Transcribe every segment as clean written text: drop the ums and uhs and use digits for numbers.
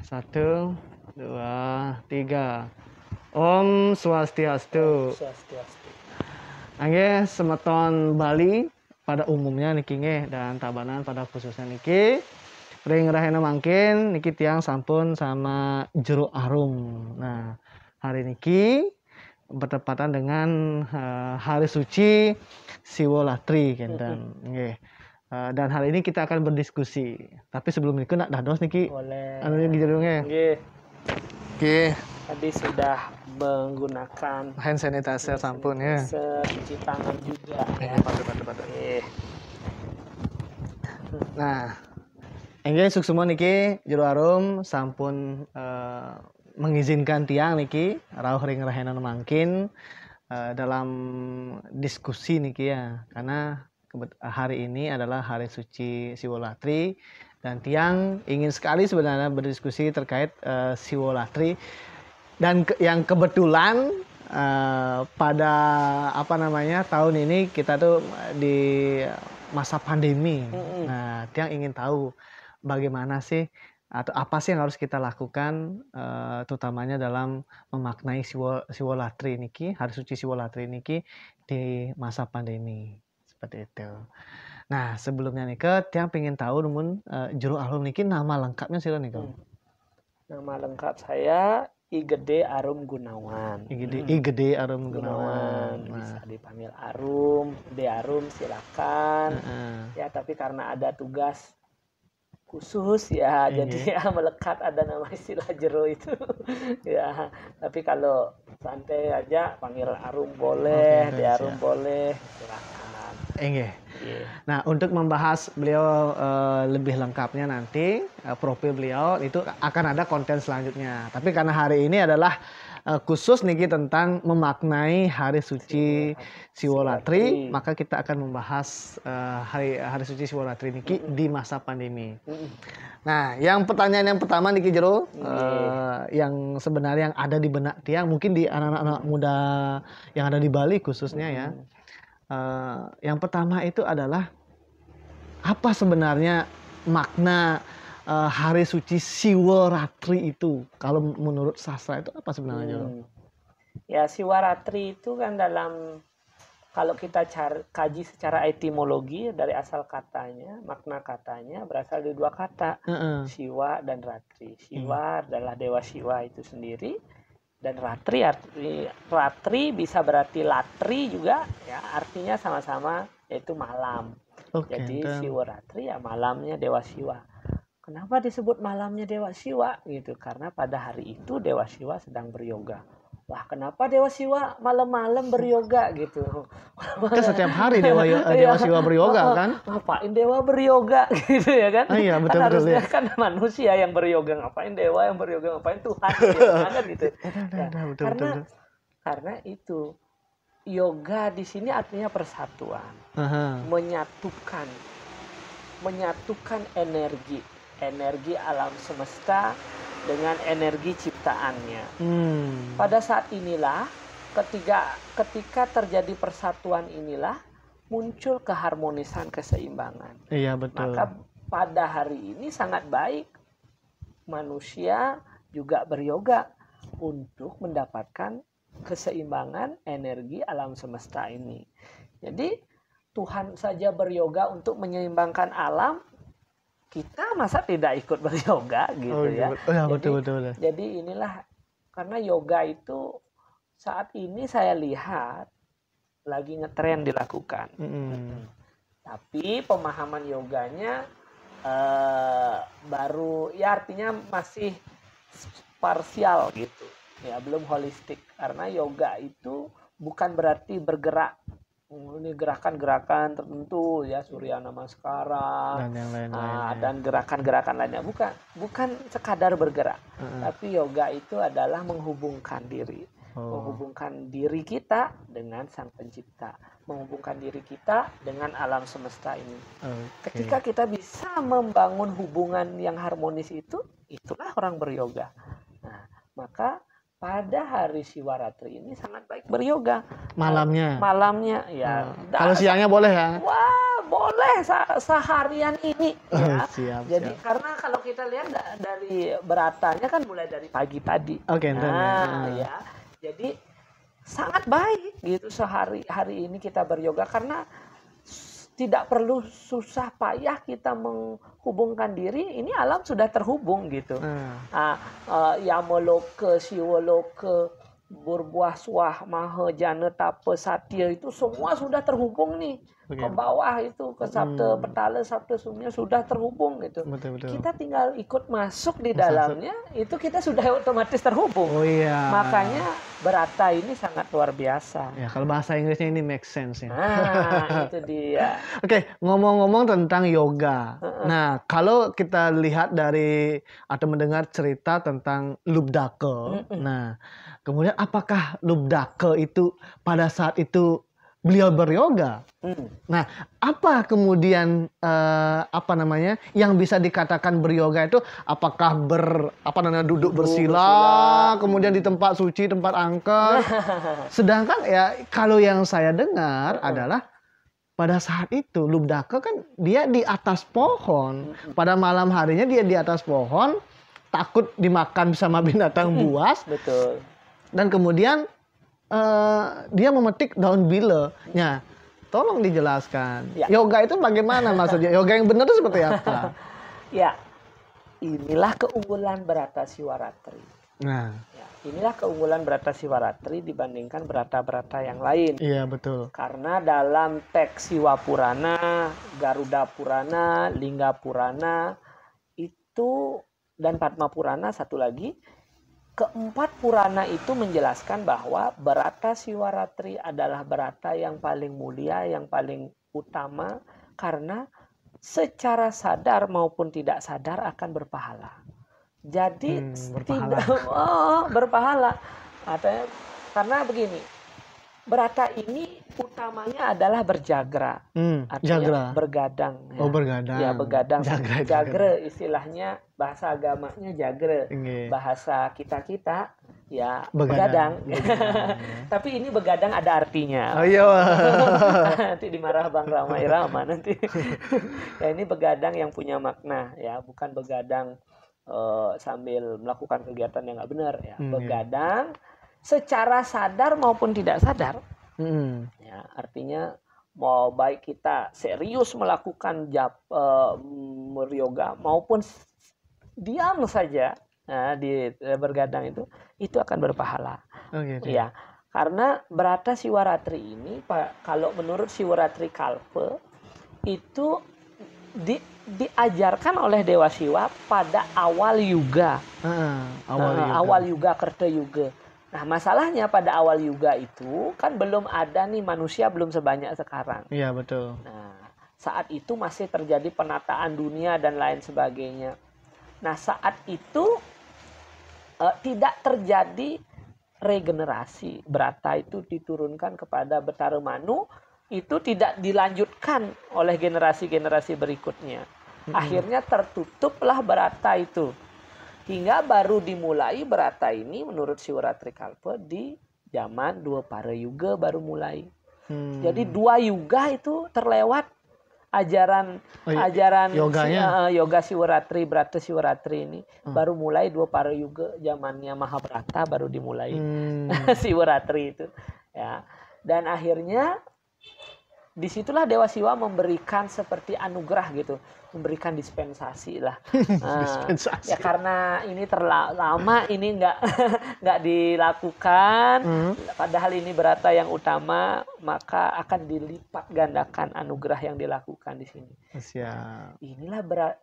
1, 2, 3. Om Swastiastu. Angge semeton Bali pada umumnya niki nggih dan Tabanan pada khususnya niki ring rahena mangkin niki tiang sampun sama jeruk arum. Nah, hari niki bertepatan dengan hari suci Siwolatri kenten nggih. Dan hari ini kita akan berdiskusi. Tapi sebelum itu nak dados niki anu judulnya. Nggih. Oke. Tadi sudah menggunakan Hand sanitizer sampun ya. Cuci tangan juga ya. Padu. Nah, enggak suksuma niki jeruk arum sampun mengizinkan tiang niki rauh ring rahenan mangkin dalam diskusi niki ya, karena hari ini adalah hari suci Siwolatri dan tiang ingin sekali sebenarnya berdiskusi terkait Siwolatri dan yang kebetulan pada tahun ini kita tuh di masa pandemi. Nah, tiang ingin tahu bagaimana sih atau apa sih yang harus kita lakukan terutamanya dalam memaknai Siwolatri niki, hari suci Siwolatri niki di masa pandemi seperti itu. Nah, sebelumnya nih tiang pengen tahu namun jeruk arum niki nama lengkapnya sih nih Nama lengkap saya I Gede Arum Gunawan. I Gede Arum Gunawan. Bisa dipanggil Arum, De Arum silakan. Ya, tapi karena ada tugas khusus ya, jadi ya melekat ada nama istilah jeruk itu. Ya, tapi kalau santai aja panggil Arum boleh, De Arum boleh, silakan. Nah, untuk membahas beliau lebih lengkapnya nanti profil beliau itu akan ada konten selanjutnya. Tapi karena hari ini adalah khusus niki tentang memaknai hari suci Siwolatri, maka kita akan membahas hari suci Siwolatri niki di masa pandemi. Nah, pertanyaan yang pertama niki Jero, yang sebenarnya yang ada di benak tiang, mungkin di anak-anak muda yang ada di Bali khususnya ya. Yang pertama itu adalah apa sebenarnya makna hari suci Siwolatri itu? Kalau menurut sastra itu apa sebenarnya? Ya, Siwolatri itu kan kalau kita kaji secara etimologi dari asal katanya, makna katanya berasal dari dua kata, Siwa dan Ratri. Siwa adalah dewa Siwa itu sendiri. Dan ratri bisa berarti latri juga ya, artinya sama-sama yaitu malam. Jadi Siwolatri ya malamnya dewa Siwa. Kenapa disebut malamnya dewa Siwa gitu? Karena pada hari itu dewa Siwa sedang beryoga. Wah, kenapa dewa Siwa malam-malam beryoga gitu? Kan setiap hari dewa Siwa beryoga kan? Ngapain dewa beryoga gitu ya kan? Iya, betul, kan harusnya kan manusia yang beryoga, ngapain dewa yang beryoga, ngapain Tuhan gitu. Betul. Karena itu yoga di sini artinya persatuan, menyatukan energi alam semesta dengan energi ciptaannya. Pada saat inilah ketika terjadi persatuan inilah muncul keharmonisan, keseimbangan. Iya, betul. Maka pada hari ini sangat baik manusia juga beryoga untuk mendapatkan keseimbangan energi alam semesta ini. Jadi Tuhan saja beryoga untuk menyeimbangkan alam, kita masa tidak ikut beryoga gitu ya. Betul. Jadi inilah karena yoga itu saat ini saya lihat lagi ngetren dilakukan. Tapi pemahaman yoganya baru ya, artinya masih parsial gitu. Ya, belum holistik karena yoga itu bukan berarti bergerak. Ini gerakan-gerakan tertentu ya, Surya Namaskara dan yang lain-lain dan gerakan-gerakan lainnya, bukan sekadar bergerak, tapi yoga itu adalah menghubungkan diri kita dengan Sang Pencipta, menghubungkan diri kita dengan alam semesta ini. Ketika kita bisa membangun hubungan yang harmonis itulah orang beryoga. Nah, maka pada hari Siwolatri ini sangat baik beryoga. Malamnya Ya. Kalau siangnya boleh ya? Wah, boleh seharian ini ya. Siap, Jadi siap. karena kalau kita lihat dari beratanya kan mulai dari pagi tadi. Oke, Nah, ya. Jadi sangat baik gitu hari ini kita beryoga karena tidak perlu susah payah kita menghubungkan diri, ini alam sudah terhubung gitu. Yamoloka, Siwoloka, berbuah suah, maha, jana, tapa, satya itu semua sudah terhubung nih. Ke bawah itu, ke sabta petala, sabta sumya sudah terhubung gitu. Betul. Kita tinggal ikut masuk di dalamnya, itu kita sudah otomatis terhubung. Oh iya. Makanya Berata ini sangat luar biasa. Ya, kalau bahasa Inggrisnya ini make sense ya. Nah, itu dia. Oke, ngomong-ngomong tentang yoga. Nah, kalau kita lihat dari atau mendengar cerita tentang Lubdake. Nah, kemudian apakah Lubdake itu pada saat itu beliau beryoga? Nah, apa kemudian yang bisa dikatakan beryoga itu? Apakah duduk bersila, kemudian di tempat suci, tempat angker? Sedangkan ya kalau yang saya dengar adalah pada saat itu Lubdake kan dia di atas pohon. Pada malam harinya dia di atas pohon, takut dimakan sama binatang buas. Betul. Dan kemudian dia memetik daun bile. Nah, tolong dijelaskan. Ya. Yoga itu bagaimana maksudnya? Yoga yang benar itu seperti apa? Ya, inilah keunggulan Brata Siwaratri. Nah, ya, inilah keunggulan Brata Siwaratri dibandingkan Brata-Brata yang lain. Iya, betul. Karena dalam teks Siwa Purana, Garuda Purana, Lingga Purana itu dan Padma Purana satu lagi, keempat Purana itu menjelaskan bahwa Brata Siwaratri adalah Brata yang paling mulia, yang paling utama karena secara sadar maupun tidak sadar akan berpahala. Jadi berpahala. Karena begini, Brata ini utamanya adalah berjagra, artinya bergadang. Ya. Oh, bergadang. Ya, begadang. Jagre istilahnya, bahasa agamanya jagre. Bahasa kita ya begadang. Tapi ini begadang ada artinya. Oh iya. Nanti dimarah Bang Rama Irama nanti. Ya, ini begadang yang punya makna ya, bukan begadang sambil melakukan kegiatan yang nggak benar ya. Begadang secara sadar maupun tidak sadar. Ya, artinya mau baik kita serius melakukan beryoga maupun diam saja di bergadang itu akan berpahala. Ya, karena Brata Siwaratri ini kalau menurut Siwaratri Kalpa itu diajarkan oleh Dewa Siwa pada awal yuga. Awal yuga, Kerta yuga. Nah, masalahnya pada awal yuga itu kan belum ada nih manusia, belum sebanyak sekarang. Iya, betul. Nah, saat itu masih terjadi penataan dunia dan lain sebagainya. Nah, saat itu tidak terjadi regenerasi. Brata itu diturunkan kepada Betara Manu, itu tidak dilanjutkan oleh generasi-generasi berikutnya. Akhirnya tertutuplah Brata itu. Hingga baru dimulai Brata ini menurut Siwaratri Kalpa di zaman dua para yuga baru mulai. Jadi dua yuga itu terlewat ajaran yoganya. Yoga Siwaratri, Brata Siwaratri ini baru mulai dua para yuga, zamannya Mahabharata baru dimulai Siwaratri itu. Ya. Dan akhirnya disitulah Dewa Siwa memberikan seperti anugerah gitu, memberikan dispensasi lah. Dispensasi. Ya karena ini terlalu lama ini nggak dilakukan, padahal ini Brata yang utama, maka akan dilipat gandakan anugerah yang dilakukan di sini. Siap.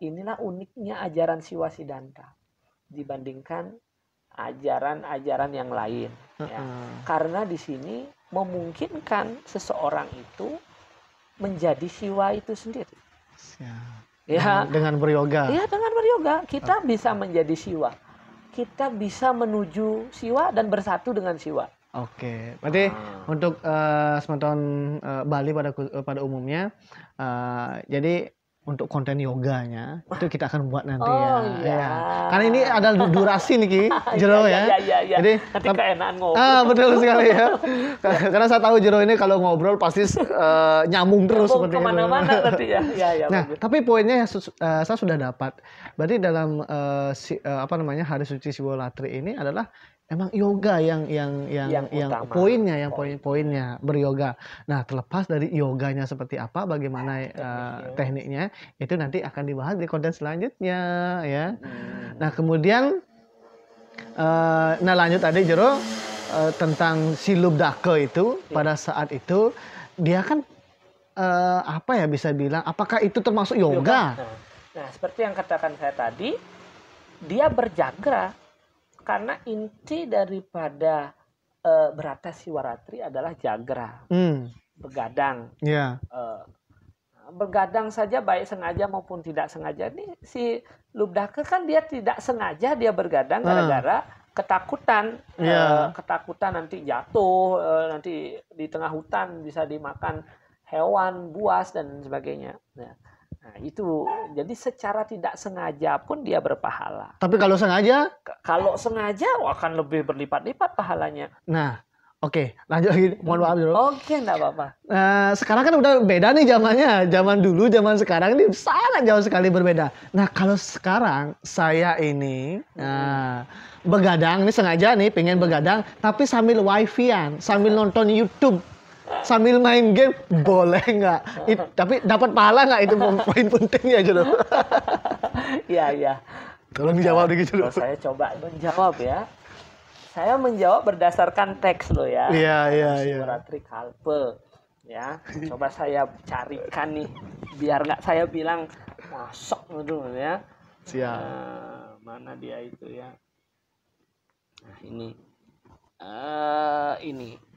Inilah uniknya ajaran Siwa Siddhanta dibandingkan ajaran-ajaran yang lain. Ya. Karena di sini memungkinkan seseorang itu menjadi Siwa itu sendiri. Ya, dengan beryoga. Iya, dengan beryoga kita bisa menjadi Siwa. Kita bisa menuju Siwa dan bersatu dengan Siwa. Oke, berarti untuk semeton Bali pada umumnya, jadi untuk konten yoganya itu kita akan buat nanti Oh, ya. iya. Ya. Karena ini ada durasi nih Ki, Jero ya. Iya. Jadi nanti keenaan ngobrol. betul sekali ya. Karena saya tahu Jero ini kalau ngobrol pasti nyambung terus seperti itu. Kemana-mana nanti ya. Ya, Nah, bagus. tapi poinnya saya sudah dapat. Berarti dalam Hari Suci Siwolatri ini adalah emang yoga yang utama. poinnya beryoga. Nah, terlepas dari yoganya seperti apa, bagaimana tekniknya, itu nanti akan dibahas di konten selanjutnya ya. Nah, kemudian lanjut tadi Jero tentang si Lubdake itu pada saat itu dia kan bisa bilang apakah itu termasuk yoga? Nah, seperti yang katakan saya tadi, dia berjagra. Karena inti daripada Brata Siwaratri adalah jagra, begadang. Yeah. Bergadang saja baik sengaja maupun tidak sengaja. Ini si Lubdake kan dia tidak sengaja dia bergadang gara-gara ketakutan. Ketakutan nanti jatuh, nanti di tengah hutan bisa dimakan hewan buas dan sebagainya. Nah, itu jadi secara tidak sengaja pun dia berpahala. Tapi kalau sengaja? Kalau sengaja akan lebih berlipat-lipat pahalanya. Nah, oke, lanjut lagi. Mohon maaf dulu. Oke, enggak apa-apa. Sekarang kan udah beda nih zamannya. Zaman dulu, zaman sekarang ini sangat jauh sekali berbeda. Nah, kalau sekarang saya ini begadang, ini sengaja nih pengen begadang, tapi sambil wifi-an, sambil nonton YouTube. Sambil main game boleh nggak? Tapi dapat pahala nggak, itu poin pentingnya Jero. Iya. Tolong dijawab dikit dulu. Saya coba menjawab ya. Saya menjawab berdasarkan teks lo ya. Iya. Siwaratri Kalpe. Ya, coba saya carikan nih biar nggak saya bilang masuk dulu ya. Siap. Mana dia itu ya? Nah, ini.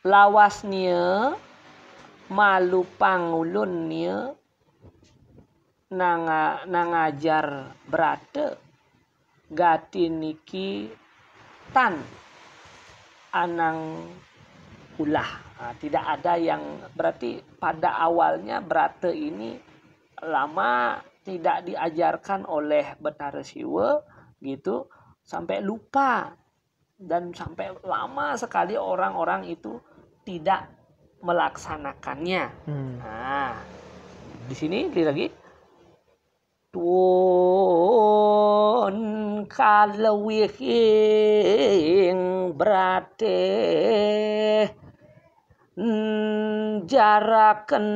Lawasnya malu pangulunnya nangajar Brata gati niki tan anang ulah. Tidak ada yang berarti pada awalnya Brata ini lama tidak diajarkan oleh Betara Siwa gitu sampai lupa dan sampai lama sekali orang-orang itu tidak melaksanakannya. Nah, di sini lagi tuan kalawihing Brate jaraken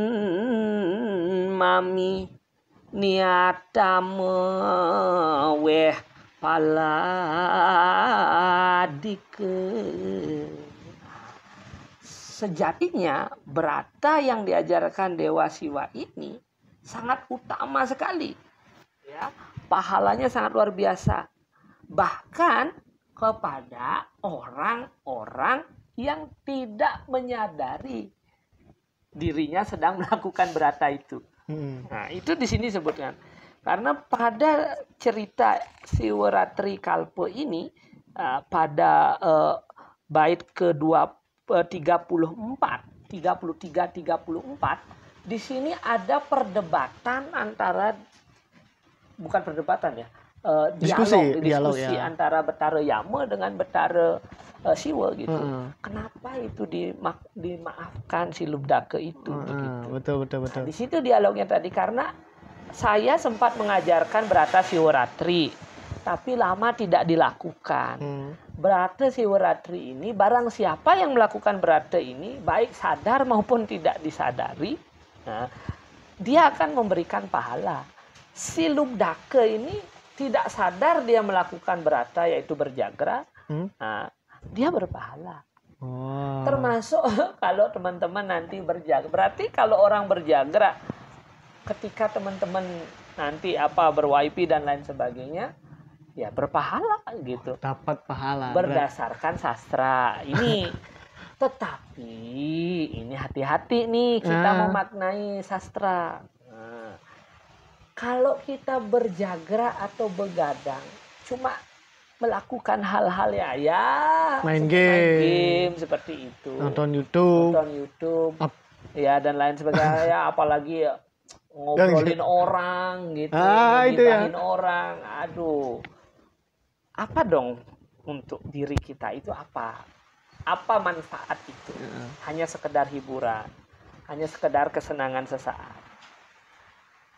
mami niatame weh paladike. Sejatinya Brata yang diajarkan Dewa Siwa ini sangat utama sekali ya, pahalanya sangat luar biasa, bahkan kepada orang-orang yang tidak menyadari dirinya sedang melakukan Brata itu. Nah, itu di sini disebutkan. Karena pada cerita Siwaratri Kalpe ini pada bait ke-34, 33, 34 di sini ada perdebatan antara, bukan perdebatan ya, diskusi ya, antara Betara Yama dengan Betara Siwa gitu. Kenapa itu dimaafkan si Lubdake itu begitu. Betul. Nah, di situ dialognya tadi, karena saya sempat mengajarkan Brata Siwaratri, tapi lama tidak dilakukan. Brata Siwaratri ini, barang siapa yang melakukan Brata ini, baik sadar maupun tidak disadari, nah, dia akan memberikan pahala. Si Lubdake ini tidak sadar dia melakukan Brata, yaitu berjagra, nah, dia berpahala. Termasuk kalau teman-teman nanti berjagra. Berarti kalau orang berjagra, ketika teman-teman nanti ber-WiFi dan lain sebagainya, ya berpahala gitu. Dapat pahala. Berdasarkan sastra ini. Tetapi ini hati-hati nih kita memaknai sastra. Nah, kalau kita berjagra atau begadang, cuma melakukan hal-hal ya main game seperti itu, nonton YouTube ya dan lain sebagainya. Apalagi ngobrolin orang gitu, itu ya. ngibahin orang. Aduh. Apa dong untuk diri kita itu apa? Apa manfaat itu? Hanya sekedar hiburan, hanya sekedar kesenangan sesaat.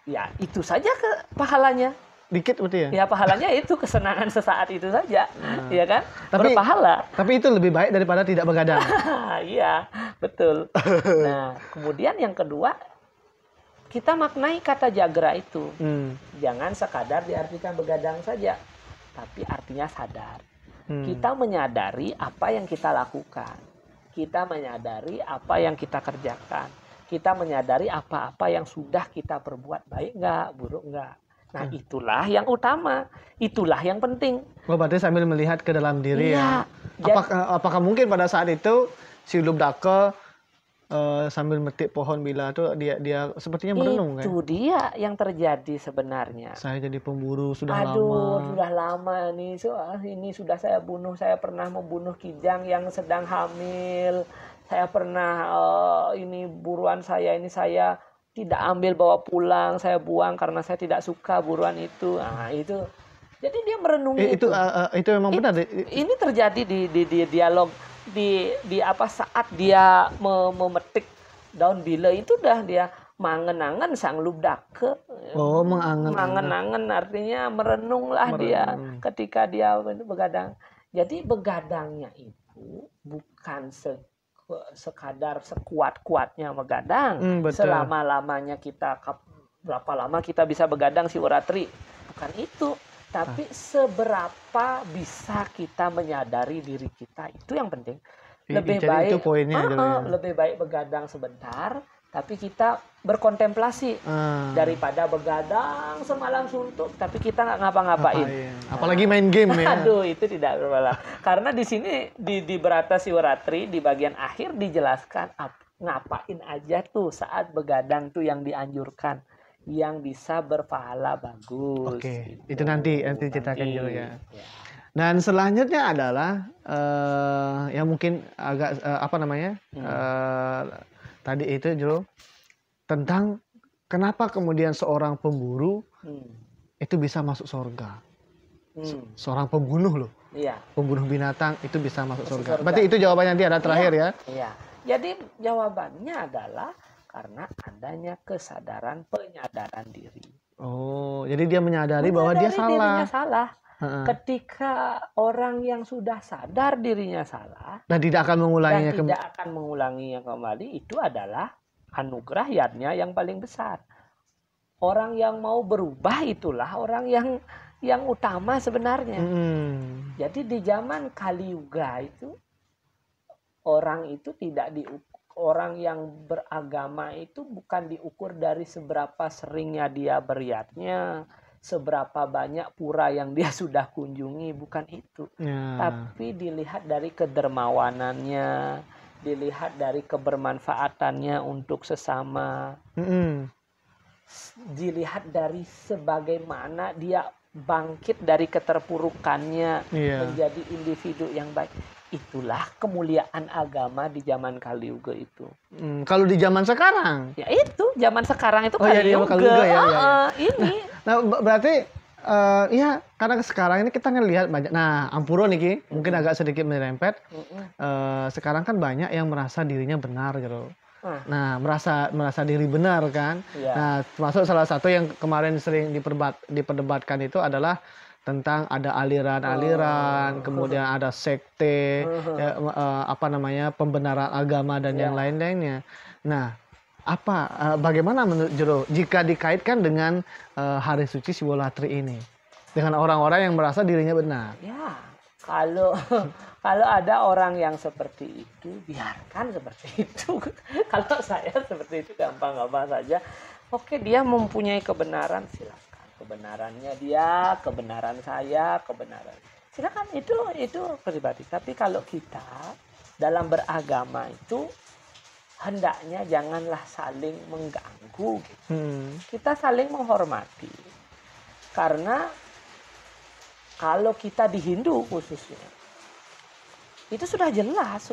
Ya, itu saja pahalanya. Dikit berarti ya? Ya, pahalanya itu kesenangan sesaat itu saja, ya kan? Berpahala. Tapi itu lebih baik daripada tidak begadang. Iya, betul. Nah, kemudian yang kedua, kita maknai kata jagra itu. Jangan sekadar diartikan begadang saja, tapi artinya sadar. Kita menyadari apa yang kita lakukan. Kita menyadari apa yang kita kerjakan. Kita menyadari apa-apa yang sudah kita perbuat, baik nggak, buruk nggak. Nah, itulah yang utama. Itulah yang penting. Berarti sambil melihat ke dalam diri ya. Apakah mungkin pada saat itu si Lubdake sambil metik pohon bila tuh dia sepertinya merenung kan? Itu dia yang terjadi sebenarnya. Saya jadi pemburu sudah lama nih. Ini sudah saya bunuh. Saya pernah membunuh kijang yang sedang hamil. Saya pernah ini buruan saya tidak ambil bawa pulang. Saya buang karena saya tidak suka buruan itu. Nah, itu. Jadi dia merenungi itu memang benar. Ini terjadi di dialog di apa saat dia memetik daun bila itu dah dia mangen-angen sang Lubdake. Mangen-angen artinya merenunglah dia ketika dia begadang. Jadi begadangnya itu bukan sekadar sekuat-kuatnya begadang. Selama-lamanya kita berapa lama kita bisa begadang Siwaratri. Bukan itu. Tapi seberapa bisa kita menyadari diri kita, itu yang penting. Lebih baik itu poinnya lebih baik begadang sebentar, tapi kita berkontemplasi daripada begadang semalam suntuk, tapi kita nggak ngapa-ngapain. Apalagi main game ya. Aduh, itu tidak berpahala. Karena di sini di Brata Siwaratri di bagian akhir dijelaskan ngapain aja tuh saat begadang tuh yang dianjurkan. Yang bisa berpahala bagus. Oke, itu nanti ceritakan dulu ya. Dan selanjutnya adalah yang mungkin agak tadi itu Jero, tentang kenapa kemudian seorang pemburu itu bisa masuk surga. Seorang pembunuh loh. Iya. Pembunuh binatang itu bisa masuk surga. Berarti itu jawabannya nanti ada terakhir ya. Iya. Jadi jawabannya adalah karena adanya kesadaran penyadaran diri. Oh, jadi dia menyadari bahwa dia salah. Dirinya salah. Ketika orang yang sudah sadar dirinya salah dan tidak akan mengulanginya kembali, itu adalah anugerah yadnya yang paling besar. Orang yang mau berubah itulah orang yang utama sebenarnya. Jadi di zaman Kali Yuga itu orang itu tidak orang yang beragama itu bukan diukur dari seberapa seringnya dia beriatnya, seberapa banyak pura yang dia sudah kunjungi, bukan itu. Tapi dilihat dari kedermawanannya, dilihat dari kebermanfaatannya untuk sesama, dilihat dari sebagaimana dia bangkit dari keterpurukannya menjadi individu yang baik. Itulah kemuliaan agama di zaman Kali Yuga itu. Kalau di zaman sekarang? Ya itu, zaman sekarang itu Kali Yuga. Ini. Nah, berarti ya karena sekarang ini kita ngelihat banyak. Nah, Ampuro nih mungkin agak sedikit merempet. Sekarang kan banyak yang merasa dirinya benar gitu. Nah, merasa diri benar kan. Nah, termasuk salah satu yang kemarin sering diperdebatkan itu adalah tentang ada aliran-aliran, kemudian ada sekte, pembenaran agama dan yang lain-lainnya. Nah, bagaimana menurut Jero jika dikaitkan dengan hari suci Siwaratri ini dengan orang-orang yang merasa dirinya benar? Ya, kalau ada orang yang seperti itu, biarkan seperti itu. Kalau saya seperti itu gampang-gampang saja. Oke, dia mempunyai kebenaran, silakan. Kebenarannya dia, kebenaran saya, kebenaran. Silakan itu pribadi. Tapi kalau kita dalam beragama itu hendaknya janganlah saling mengganggu. Gitu. Kita saling menghormati. Karena kalau kita di Hindu khususnya, itu sudah jelas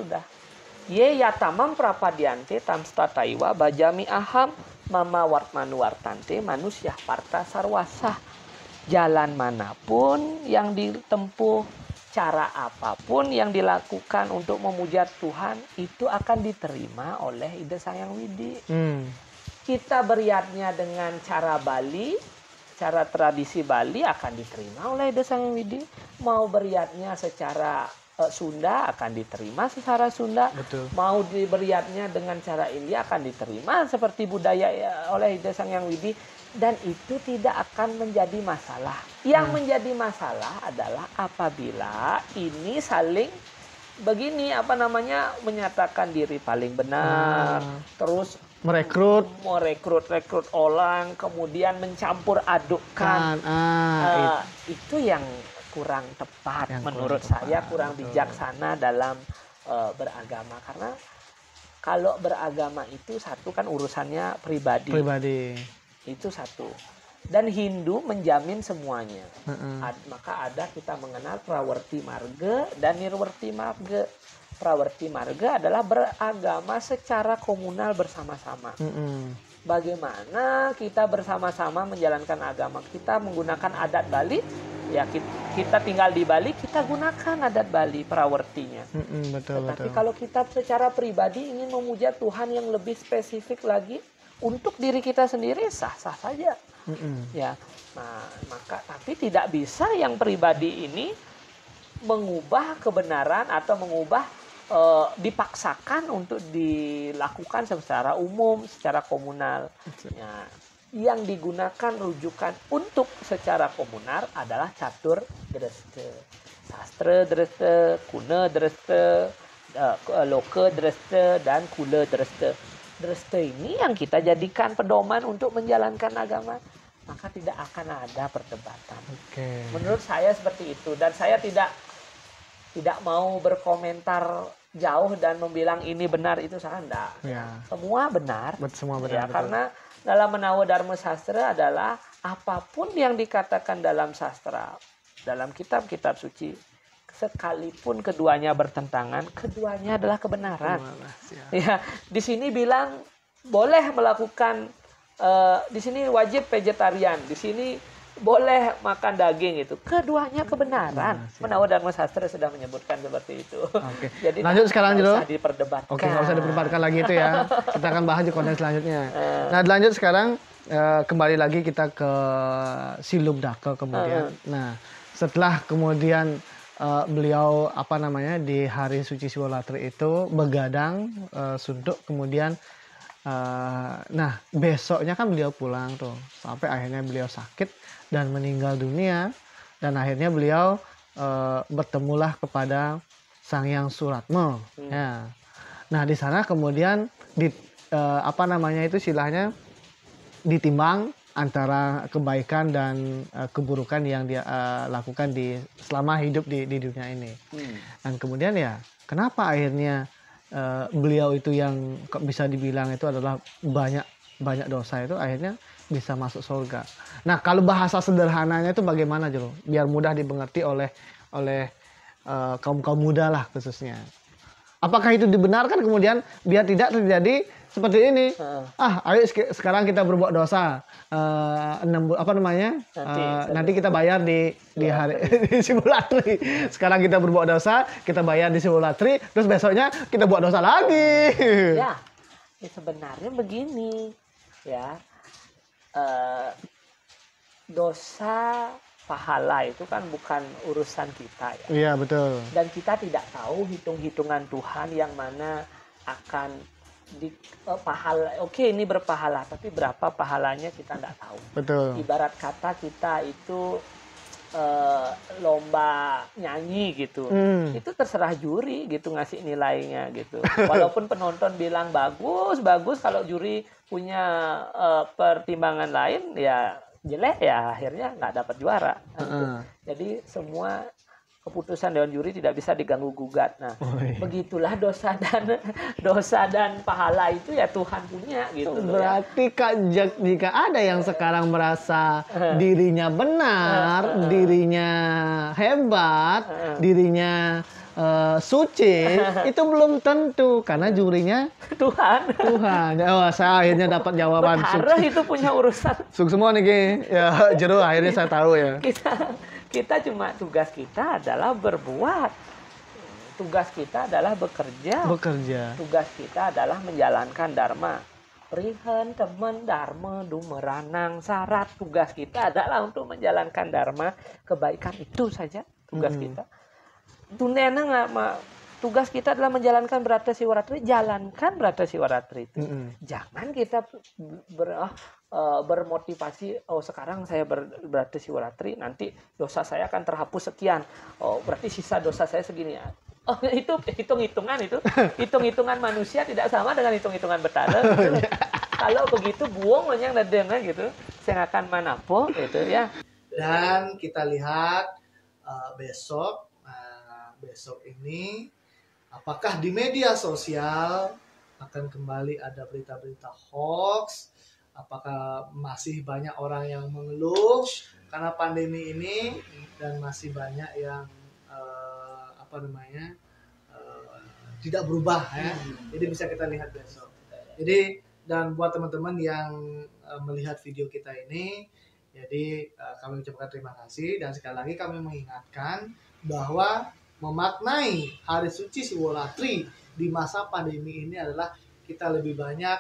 Ye yatamam prapadyante tamsta taiwa bajami aham mama wartante manusia parta sarwasah. Jalan manapun yang ditempuh, cara apapun yang dilakukan untuk memuja Tuhan, itu akan diterima oleh Ida Sang Hyang Widi. Kita beriatnya dengan cara Bali, cara tradisi Bali akan diterima oleh Ida Sang Hyang Widi. Mau beriatnya secara Sunda akan diterima secara Sunda. Betul. Mau beriatnya dengan cara India akan diterima seperti budaya oleh Ida Sang Hyang Widi. Dan itu tidak akan menjadi masalah. Yang menjadi masalah adalah apabila ini saling begini menyatakan diri paling benar, terus merekrut orang, kemudian mencampur adukkan. Itu yang kurang tepat menurut saya, kurang bijaksana dalam beragama. Karena kalau beragama itu satu kan urusannya pribadi. Itu satu. Dan Hindu menjamin semuanya. Maka kita mengenal Prawarti Marga dan Nirwarti Marga. Prawarti Marga adalah beragama secara komunal bersama-sama. Bagaimana kita bersama-sama menjalankan agama kita menggunakan adat Bali? Ya kita tinggal di Bali, kita gunakan adat Bali Prawartinya. Tapi kalau kita secara pribadi ingin memuja Tuhan yang lebih spesifik lagi, untuk diri kita sendiri sah-sah saja, ya. Nah, tapi tidak bisa yang pribadi ini mengubah kebenaran atau mengubah dipaksakan untuk dilakukan secara umum, secara komunal. Ya, yang digunakan rujukan untuk secara komunal adalah catur dreste, sastra dreste, kuna dreste, loka dreste, dan kula dreste. Dreste ini yang kita jadikan pedoman untuk menjalankan agama, maka tidak akan ada perdebatan. Menurut saya seperti itu, dan saya tidak mau berkomentar jauh dan membilang ini benar itu salah. Semua benar. Ya, karena dalam Menawa Dharma Sastra adalah apapun yang dikatakan dalam sastra, dalam kitab-kitab suci, sekalipun keduanya bertentangan, keduanya adalah kebenaran. Ya, di sini bilang boleh melakukan, di sini wajib vegetarian, di sini boleh makan daging itu. Keduanya kebenaran. Menawa Dharma Sastra sudah menyebutkan seperti itu. Jadi lanjut sekarang dulu. Usah diperdebatkan. Nggak usah diperdebatkan lagi itu ya. Kita akan bahas di konten selanjutnya. Nah, lanjut sekarang kembali lagi kita ke Silubdaka kemudian. Nah, setelah kemudian beliau di hari suci Siwalatri itu begadang sunduk, kemudian nah besoknya kan beliau pulang tuh, sampai akhirnya beliau sakit dan meninggal dunia, dan akhirnya beliau bertemulah kepada Sang Hyang Suratmo. Ya. Nah di sana kemudian istilahnya ditimbang antara kebaikan dan keburukan yang dia lakukan selama hidup di dunia ini. Dan kemudian ya, kenapa akhirnya beliau itu yang bisa dibilang itu adalah banyak dosa itu akhirnya bisa masuk surga. Nah, kalau bahasa sederhananya itu bagaimana, Jero? Biar mudah dimengerti oleh kaum muda lah khususnya. Apakah itu dibenarkan kemudian biar tidak terjadi seperti ini? Ayo sekarang kita berbuat dosa. Nanti kita bayar di hari di Siwalatri. Sekarang kita berbuat dosa, kita bayar di Siwalatri, terus besoknya kita buat dosa lagi. Ya sebenarnya begini, ya. Dosa pahala itu kan bukan urusan kita, ya. Iya, betul. Dan kita tidak tahu hitung-hitungan Tuhan yang mana akan pahala. Oke, ini berpahala, tapi berapa pahalanya kita tidak tahu. Betul. Ibarat kata kita itu lomba nyanyi gitu, itu terserah juri gitu ngasih nilainya gitu. Walaupun penonton bilang bagus, kalau juri punya pertimbangan lain ya jelek, ya akhirnya nggak dapat juara. Gitu. Jadi semua keputusan Dewan Juri tidak bisa diganggu gugat. Nah, begitulah dosa dan pahala itu ya Tuhan punya gitu. Berarti Kak Jack, jika ada yang sekarang merasa dirinya benar, dirinya hebat, dirinya suci itu belum tentu karena jurinya Tuhan. Oh, saya akhirnya dapat jawaban. Berharap itu punya urusan. Semua nih Ki. Ya jero akhirnya saya tahu ya. Kita cuma tugas kita adalah berbuat. Tugas kita adalah bekerja. Tugas kita adalah menjalankan dharma. Prihen teman dharma dumeranang syarat. Tugas kita adalah untuk menjalankan dharma. Kebaikan itu saja tugas kita. Tunena nggak tugas kita adalah menjalankan Brata Siwaratri, jalankan Brata Siwaratri itu. Jangan kita bermotivasi, oh sekarang saya Brata Siwaratri, nanti dosa saya akan terhapus sekian. Oh berarti sisa dosa saya segini. Oh itu hitung-hitungan manusia tidak sama dengan hitung-hitungan Betara. Gitu. Kalau begitu buang yang dengan gitu, saya akan manapo itu ya. Dan kita lihat besok ini apakah di media sosial akan kembali ada berita-berita hoax, apakah masih banyak orang yang mengeluh karena pandemi ini dan masih banyak yang tidak berubah ya. Jadi bisa kita lihat besok. Jadi dan buat teman-teman yang melihat video kita ini, jadi kami ucapkan terima kasih dan sekali lagi kami mengingatkan bahwa memaknai Hari Suci Siwaratri di masa pandemi ini adalah kita lebih banyak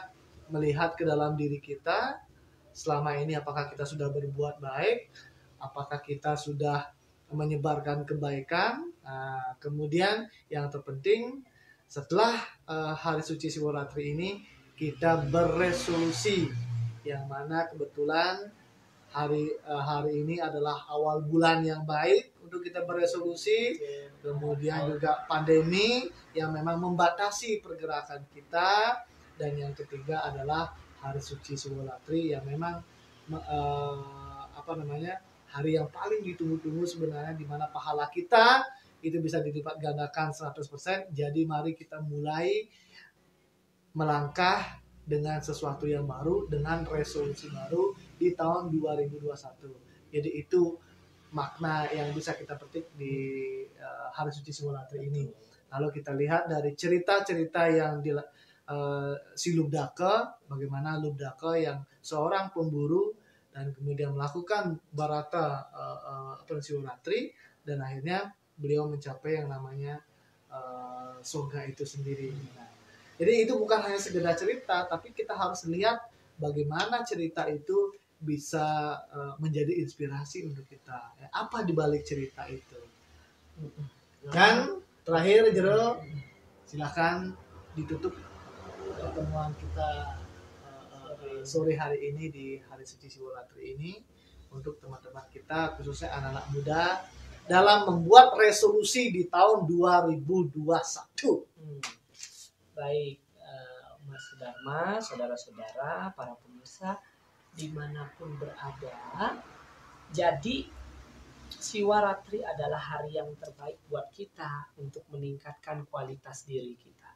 melihat ke dalam diri kita selama ini, apakah kita sudah berbuat baik, apakah kita sudah menyebarkan kebaikan. Kemudian yang terpenting setelah Hari Suci Siwaratri ini kita berresolusi, yang mana kebetulan hari ini adalah awal bulan yang baik untuk kita berresolusi. Kemudian juga pandemi yang memang membatasi pergerakan kita, dan yang ketiga adalah Hari Suci Siwaratri yang memang hari yang paling ditunggu-tunggu sebenarnya, di mana pahala kita itu bisa dilipat gandakan 100%. Jadi mari kita mulai melangkah dengan sesuatu yang baru, dengan resolusi baru di tahun 2021. Jadi itu makna yang bisa kita petik di Hari Suci Siwaratri ini. Lalu kita lihat dari cerita-cerita yang si Lubdaka, bagaimana Lubdaka yang seorang pemburu dan kemudian melakukan Barata Siwaratri, dan akhirnya beliau mencapai yang namanya surga itu sendiri. Nah, jadi itu bukan hanya sekedar cerita, tapi kita harus lihat bagaimana cerita itu bisa menjadi inspirasi untuk kita. Apa dibalik cerita itu? Dan terakhir Jero, silakan ditutup pertemuan kita sore hari ini di Hari Suci Siwaratri ini untuk teman-teman kita, khususnya anak-anak muda, dalam membuat resolusi di tahun 2021. Baik, Mas Dharma, saudara-saudara, para pemirsa dimanapun berada. Jadi Siwaratri adalah hari yang terbaik buat kita untuk meningkatkan kualitas diri kita,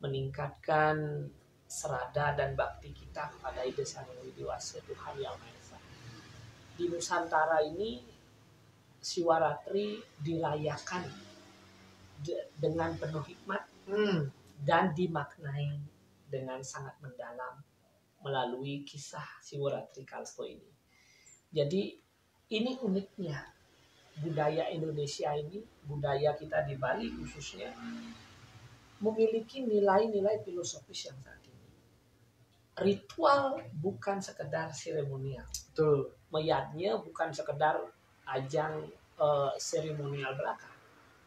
meningkatkan serada dan bakti kita kepada Ida Sang Widiwasa Tuhan Yang Maha Esa. Di Nusantara ini Siwaratri dirayakan dengan penuh hikmat dan dimaknai dengan sangat mendalam melalui kisah Siwaratri Kalpo ini. Jadi ini uniknya budaya Indonesia ini, budaya kita di Bali khususnya, memiliki nilai-nilai filosofis yang saat ini. Ritual bukan sekedar seremonial. Betul. Meyadnya bukan sekedar ajang seremonial belaka,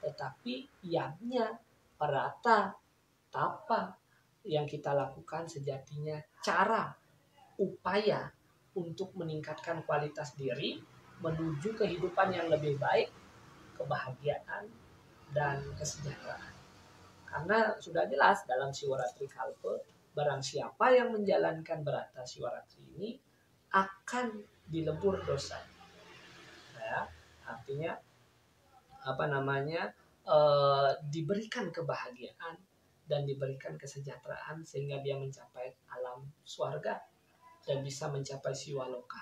tetapi yadnya parata tapa yang kita lakukan sejatinya cara upaya untuk meningkatkan kualitas diri menuju kehidupan yang lebih baik, kebahagiaan dan kesejahteraan. Karena sudah jelas dalam Siwaratri Kalpa, barang siapa yang menjalankan Barata Siwaratri ini akan dilebur dosa. Ya, artinya diberikan kebahagiaan dan diberikan kesejahteraan sehingga dia mencapai alam swarga dan bisa mencapai siwaloka.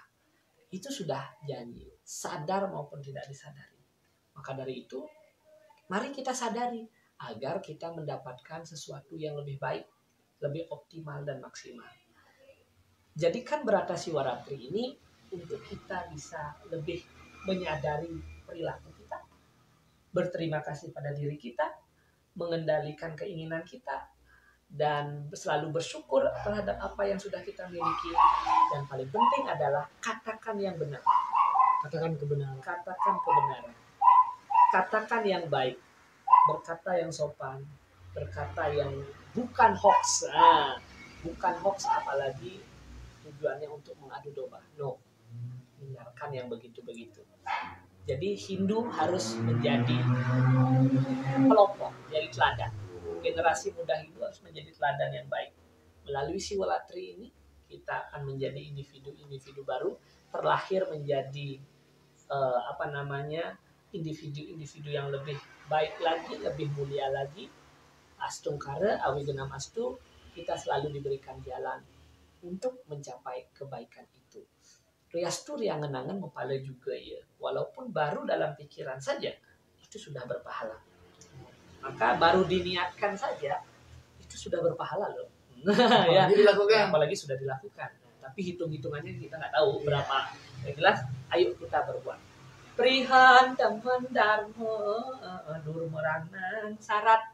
Itu sudah janji, sadar maupun tidak disadari. Maka dari itu Mari kita sadari agar kita mendapatkan sesuatu yang lebih baik, lebih optimal dan maksimal. Jadikan Beratasi Waratri ini untuk kita bisa lebih menyadari perilaku kita, berterima kasih pada diri kita, mengendalikan keinginan kita, dan selalu bersyukur terhadap apa yang sudah kita miliki. Dan paling penting adalah katakan yang benar. Katakan kebenaran. Katakan kebenaran. Katakan yang baik. Berkata yang sopan. Berkata yang bukan hoax. Bukan hoax, apalagi tujuannya untuk mengadu domba. No. Hindarkan yang begitu-begitu. Jadi Hindu harus menjadi pelopor, jadi teladan. Generasi muda Hindu harus menjadi teladan yang baik. Melalui Siwalatri ini kita akan menjadi individu-individu baru, terlahir menjadi individu-individu yang lebih baik lagi, lebih mulia lagi. Astungkara awi genam astu, kita selalu diberikan jalan untuk mencapai kebaikan itu. Riastu yang ngenangan mempala juga ya, walaupun baru dalam pikiran saja itu sudah berpahala. Maka baru diniatkan saja itu sudah berpahala loh. Ya, apalagi sudah dilakukan. Tapi hitung-hitungannya kita nggak tahu berapa. Yang jelas, ayo kita berbuat. Prihan teman dharma nur merangan syarat.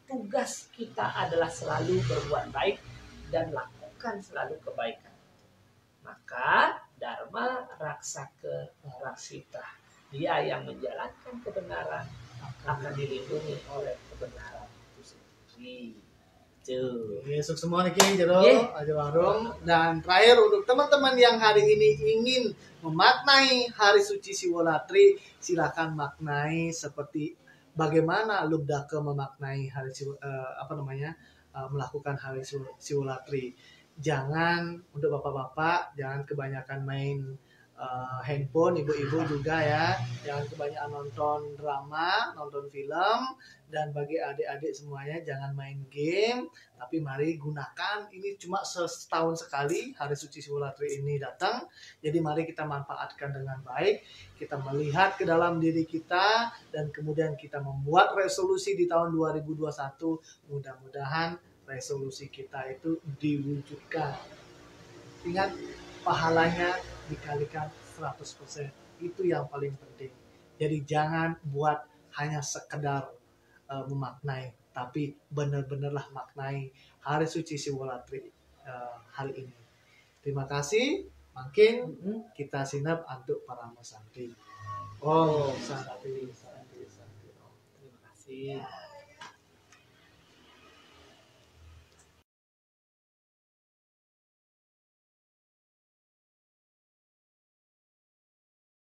Tugas kita adalah selalu berbuat baik dan lakukan selalu kebaikan. Maka dharma raksaka raksita. Dia yang menjalankan kebenaran akan dilindungi oleh kebenaran itu sendiri. Besok semua nih Jero, aja warung. Dan terakhir untuk teman-teman yang hari ini ingin memaknai hari suci Siwalatri, silakan maknai seperti bagaimana Lubdaka memaknai hari melakukan hari Siwalatri. Jangan untuk bapak-bapak jangan kebanyakan main handphone, ibu-ibu juga ya, jangan kebanyakan nonton drama, nonton film, dan bagi adik-adik semuanya jangan main game, tapi mari gunakan, ini cuma setahun sekali hari suci Siwalatri ini datang, jadi mari kita manfaatkan dengan baik, kita melihat ke dalam diri kita, dan kemudian kita membuat resolusi di tahun 2021, mudah-mudahan resolusi kita itu diwujudkan. Ingat, pahalanya dikalikan 100%. Itu yang paling penting. Jadi jangan buat hanya sekedar memaknai, tapi benar-benarlah maknai hari suci Siwalatri hari ini. Terima kasih. Makin kita sinap untuk para santri. Oh, santri. Terima kasih.